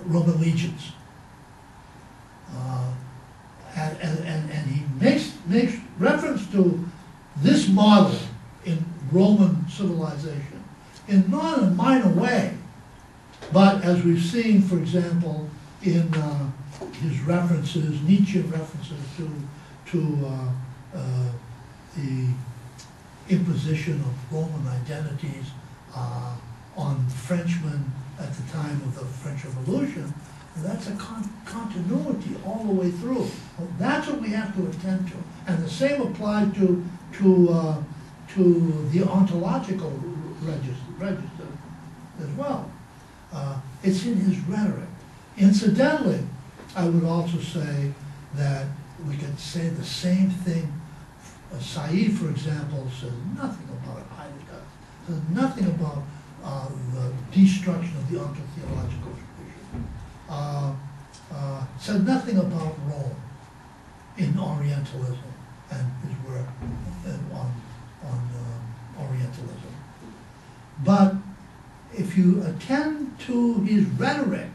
Roman legions, and he makes reference to this model in Roman civilization in not a minor way, but as we've seen, for example, in his references, Nietzschean references to the imposition of Roman identities on Frenchmen at the time of the French Revolution. And that's a continuity all the way through. Well, that's what we have to attend to, and the same applies to the ontological register as well. It's in his rhetoric. Incidentally, I would also say that we could say the same thing. Said, for example, says nothing about Heidegger, says nothing about the destruction of the ontotheological tradition, said nothing about Rome in Orientalism and his work on Orientalism. But if you attend to his rhetoric,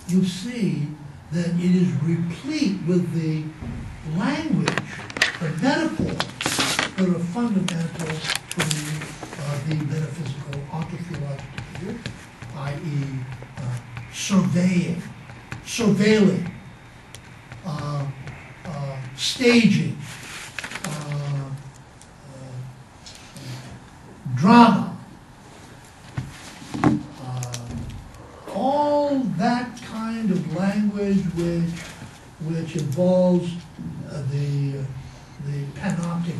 you see that it is replete with the language, the metaphors that are fundamental to the metaphysical ontotheological tradition, i.e. surveilling, staging, drama, all that kind of language which involves the panoptic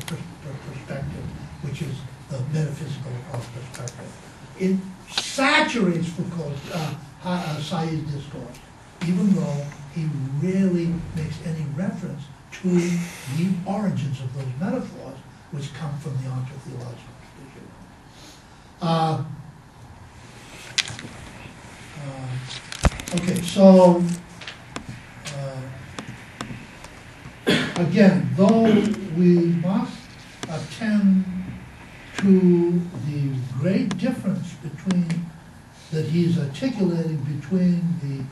perspective, which is the metaphysical perspective. It saturates Foucault's Said's discourse, even though he rarely makes any reference to the origins of those metaphors, which come from the ontotheological tradition. Okay, so again, though we must attend to the great difference that he's articulating between the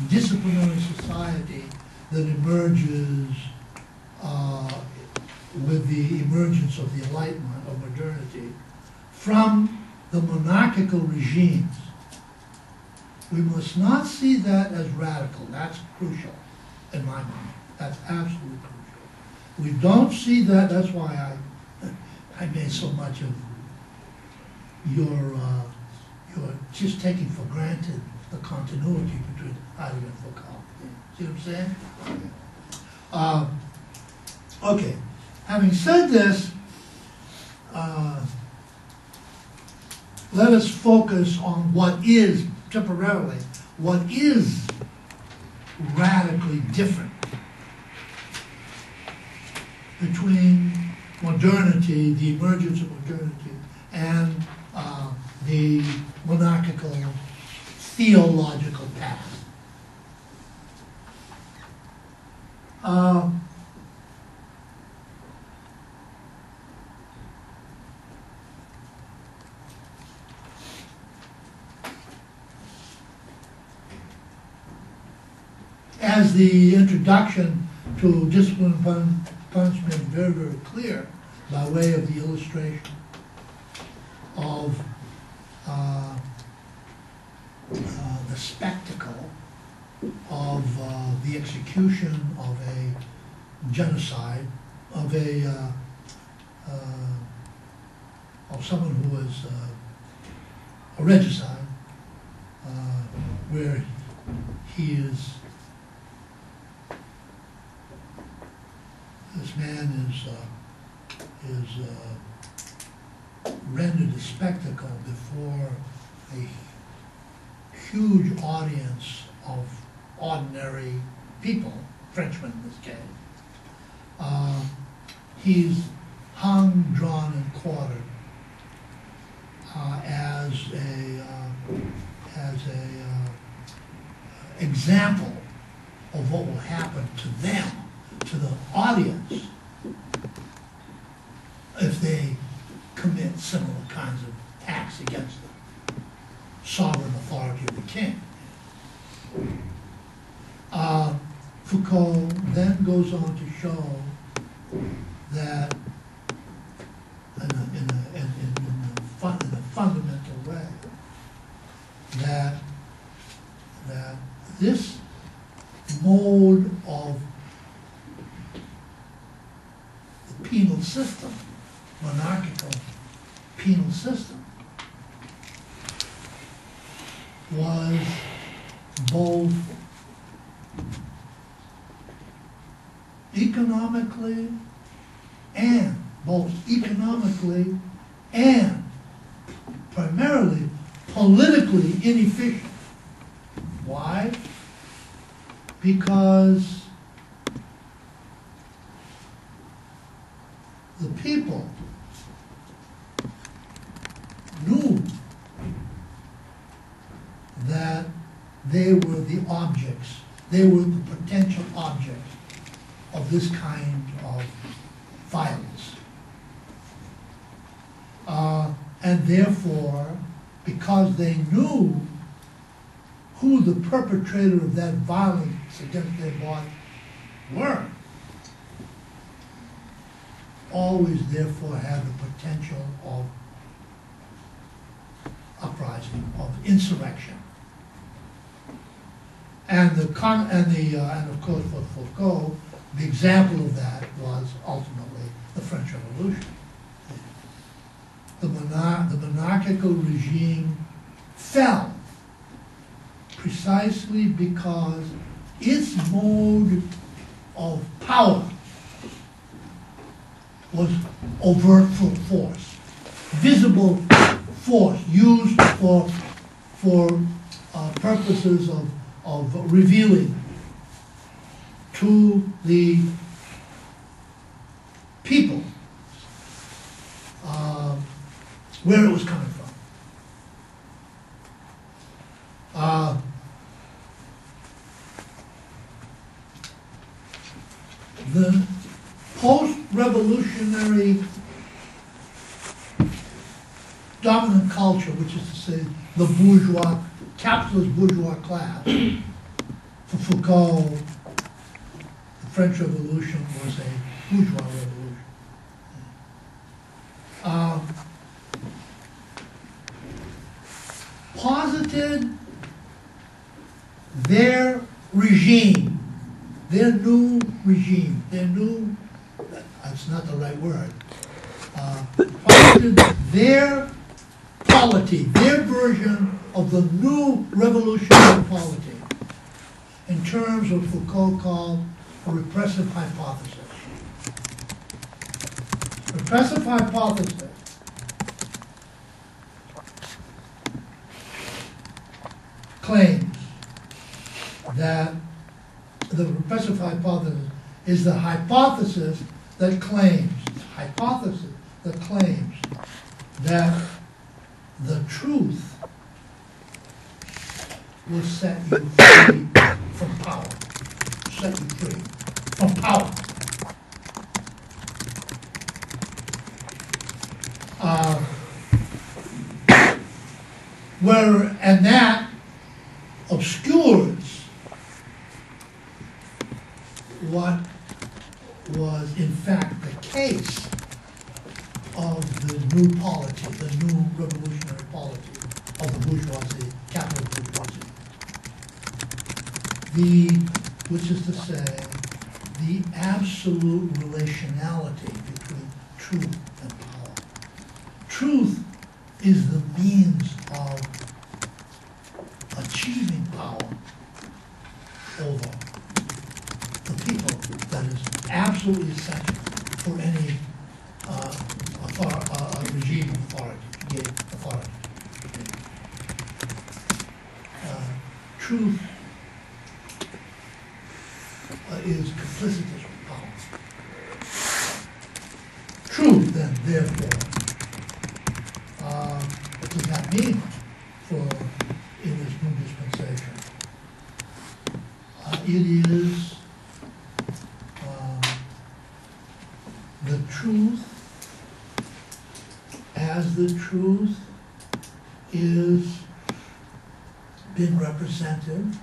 disciplinary society that emerges with the emergence of the Enlightenment, of modernity, from the monarchical regimes. We must not see that as radical. That's crucial in my mind. That's absolutely crucial. We don't see that. That's why I made so much of your just taking for granted the continuity between Heidegger and Foucault. See what I'm saying? Okay. Having said this, let us focus on what is, temporarily, what is radically different between modernity, the emergence of modernity, and the monarchical theological path. As the introduction to discipline and punishment is very, very clear by way of the illustration of the spectacle of the execution of a genocide, of someone who was a regicide, where this man is rendered a spectacle before a huge audience of ordinary people, Frenchmen in this case. He's hung, drawn, and quartered as a example of what will happen to them, to the audience, if they commit similar kinds of acts against the sovereign authority of the king. Foucalt then goes on to show that in a fundamental way that this mode of the penal system, monarchical penal system, was both economically and primarily politically inefficient. Why? Because the people knew that they were the objects, they were the potential objects of this kind of violence. And therefore, because they knew who the perpetrator of that violence against their body were, always therefore had the potential of uprising, of insurrection. And of course for Foucalt, the example of that was ultimately the French Revolution. The monarchical regime fell precisely because its mode of power was overt force, visible force used for purposes of revealing to the people where it was coming from. The post-revolutionary dominant culture, which is to say the bourgeois, capitalist bourgeois class, for Foucalt, the French Revolution was a bourgeois revolution. Posited their regime, their new regime, that's not the right word, posited their polity, their version of the new revolutionary polity, in terms of Foucalt called a repressive hypothesis. Repressive hypothesis claims that the repressive hypothesis is the hypothesis that claims that the truth will set you free from power. Set you free from power. And that obscures what was in fact the case of the new polity, the new revolutionary polity of the bourgeoisie, capitalist bourgeoisie. Which is to say, the absolute relationality between truth and power. Truth is the means of achieving power over the people that is absolutely essential for any regime of authority. Truth is complicitous with power. Truth, then, therefore, what does that mean in this new dispensation? It is the truth as the truth is been represented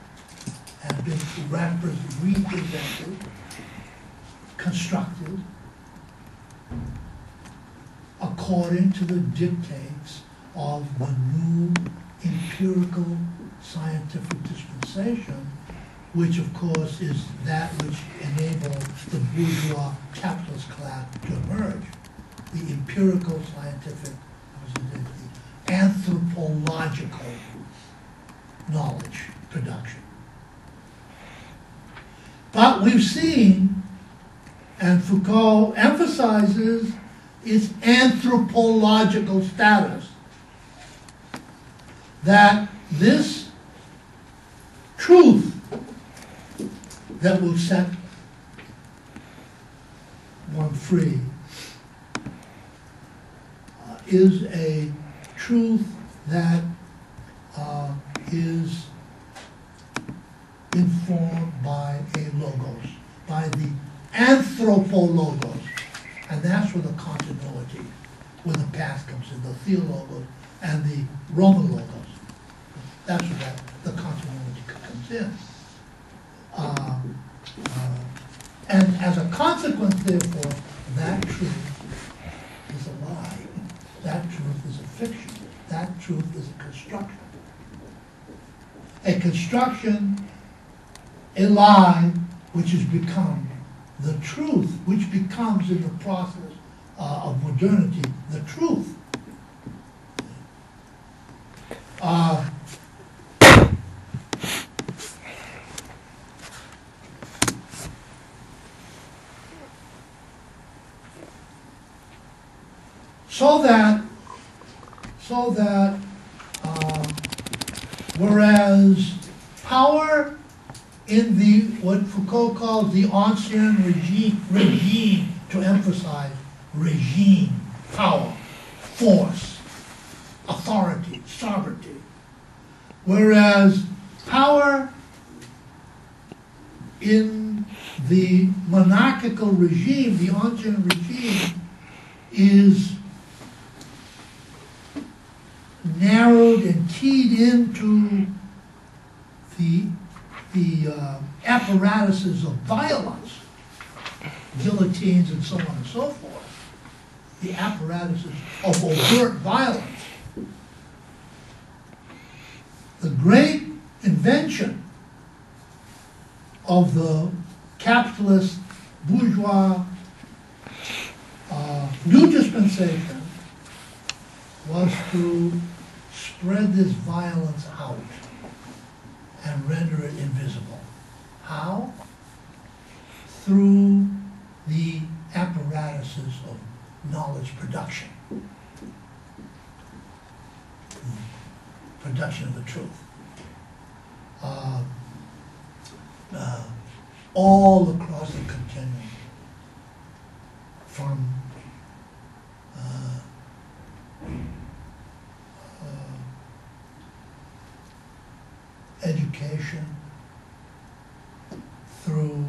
and been represented, constructed according to the dictates of the new empirical scientific dispensation, which of course is that which enabled the bourgeois capitalist class to emerge. The empirical scientific, the anthropological knowledge production. But we've seen, and Foucalt emphasizes, its anthropological status, that this truth that will set one free is a truth that is informed by a logos, by the anthropologos. And that's where the continuity, where the past comes in, the theologos and the Roman logos. That's where the continuity comes in. And as a consequence, therefore, that truth is a lie. That truth is a fiction. That truth is a construction. A construction, a lie, which has become the truth, which becomes in the process of modernity, the truth. So that whereas power in the what Foucalt calls the ancien regime, to emphasize regime, power, force, authority, sovereignty, whereas power in the monarchical regime, the ancien regime, is narrowed and keyed into the apparatuses of violence, guillotines and so on and so forth, the apparatuses of overt violence. The great invention of the capitalist bourgeois new dispensation was to spread this violence out and render it invisible. How? Through the apparatuses of knowledge production. Production of the truth. All across the continuum, from education, through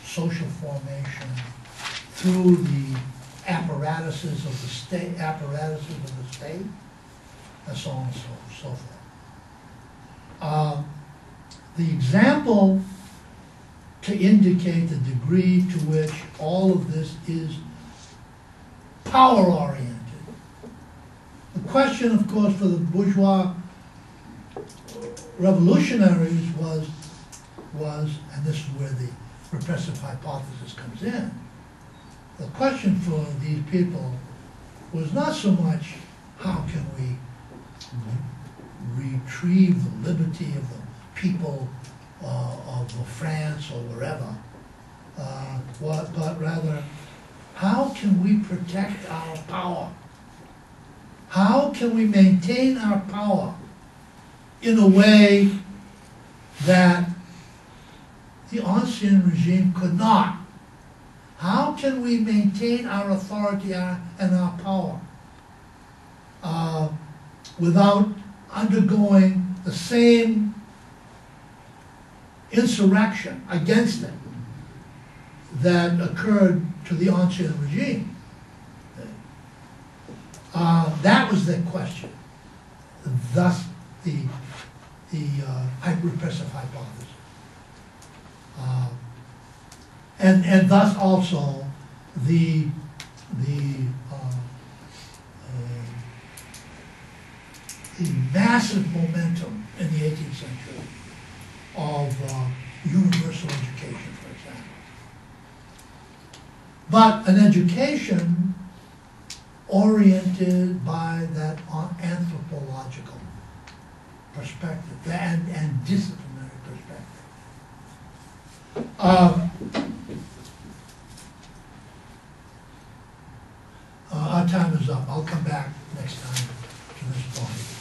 social formation, through the apparatuses of the state, and so on and so forth. The example to indicate the degree to which all of this is power-oriented. The question, of course, for the bourgeois revolutionaries was, and this is where the repressive hypothesis comes in, the question for these people was not so much how can we retrieve the liberty of the people of France or wherever, but rather, how can we protect our power? How can we maintain our power in a way that the ancien regime could not? How can we maintain our authority and our power without undergoing the same insurrection against it that occurred to the ancien regime? That was the question. Thus, the repressive hypothesis. And thus also the massive momentum in the 18th century of universal education, for example. But an education oriented by that anthropological perspective and disciplinary perspective. Our time is up. I'll come back next time to this point.